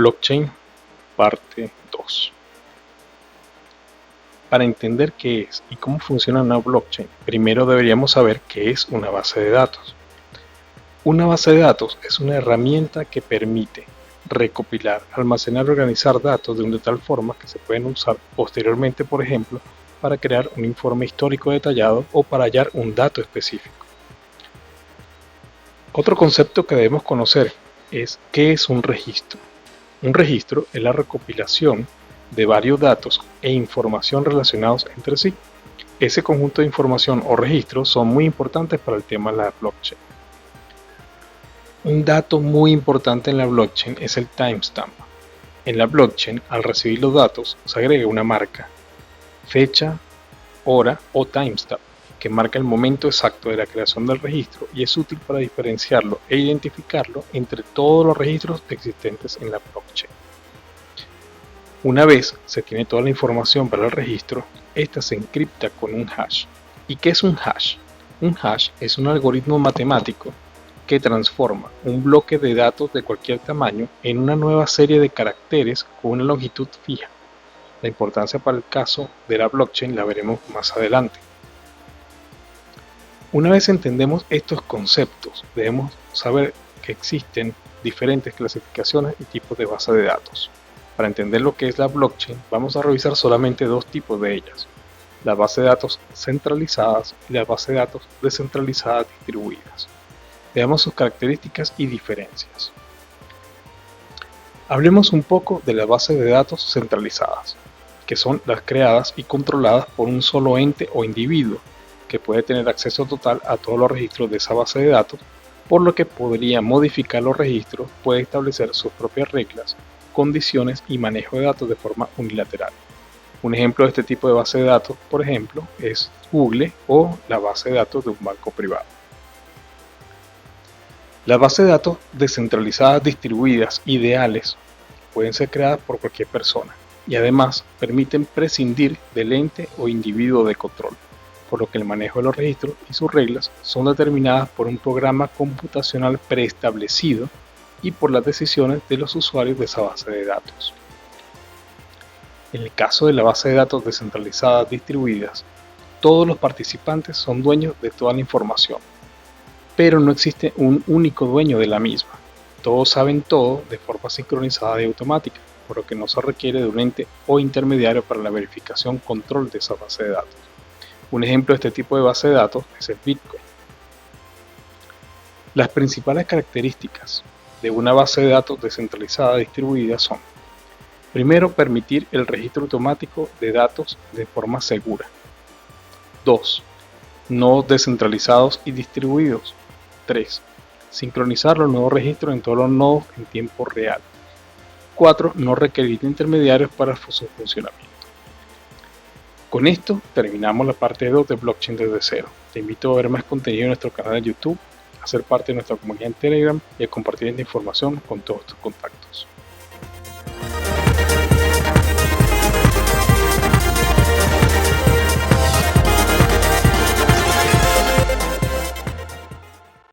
Blockchain, parte 2. Para entender qué es y cómo funciona una blockchain, primero deberíamos saber qué es una base de datos. Una base de datos es una herramienta que permite recopilar, almacenar y organizar datos de tal forma que se pueden usar posteriormente, por ejemplo, para crear un informe histórico detallado o para hallar un dato específico. Otro concepto que debemos conocer es qué es un registro. Un registro es la recopilación de varios datos e información relacionados entre sí. Ese conjunto de información o registros son muy importantes para el tema de la blockchain. Un dato muy importante en la blockchain es el timestamp. En la blockchain, al recibir los datos, se agrega una marca, fecha, hora o timestamp, que marca el momento exacto de la creación del registro y es útil para diferenciarlo e identificarlo entre todos los registros existentes en la blockchain. Una vez se tiene toda la información para el registro, esta se encripta con un hash. ¿Y qué es un hash? Un hash es un algoritmo matemático que transforma un bloque de datos de cualquier tamaño en una nueva serie de caracteres con una longitud fija. La importancia para el caso de la blockchain la veremos más adelante. Una vez entendemos estos conceptos, debemos saber que existen diferentes clasificaciones y tipos de base de datos. Para entender lo que es la blockchain, vamos a revisar solamente dos tipos de ellas: las bases de datos centralizadas y las bases de datos descentralizadas distribuidas. Veamos sus características y diferencias. Hablemos un poco de las bases de datos centralizadas, que son las creadas y controladas por un solo ente o individuo, que puede tener acceso total a todos los registros de esa base de datos, por lo que podría modificar los registros, puede establecer sus propias reglas, condiciones y manejo de datos de forma unilateral. Un ejemplo de este tipo de base de datos, por ejemplo, es Google o la base de datos de un banco privado. Las bases de datos descentralizadas distribuidas ideales pueden ser creadas por cualquier persona y además permiten prescindir del ente o individuo de control, por lo que el manejo de los registros y sus reglas son determinadas por un programa computacional preestablecido y por las decisiones de los usuarios de esa base de datos. En el caso de la base de datos descentralizadas distribuidas, todos los participantes son dueños de toda la información, pero no existe un único dueño de la misma. Todos saben todo de forma sincronizada y automática, por lo que no se requiere de un ente o intermediario para la verificación control de esa base de datos. Un ejemplo de este tipo de base de datos es el Bitcoin. Las principales características de una base de datos descentralizada distribuida son: primero, permitir el registro automático de datos de forma segura. 2. Nodos descentralizados y distribuidos. 3. Sincronizar los nuevos registros en todos los nodos en tiempo real. 4. No requerir intermediarios para su funcionamiento. Con esto terminamos la parte 2 de Blockchain desde cero. Te invito a ver más contenido en nuestro canal de YouTube, a ser parte de nuestra comunidad en Telegram y a compartir esta información con todos tus contactos.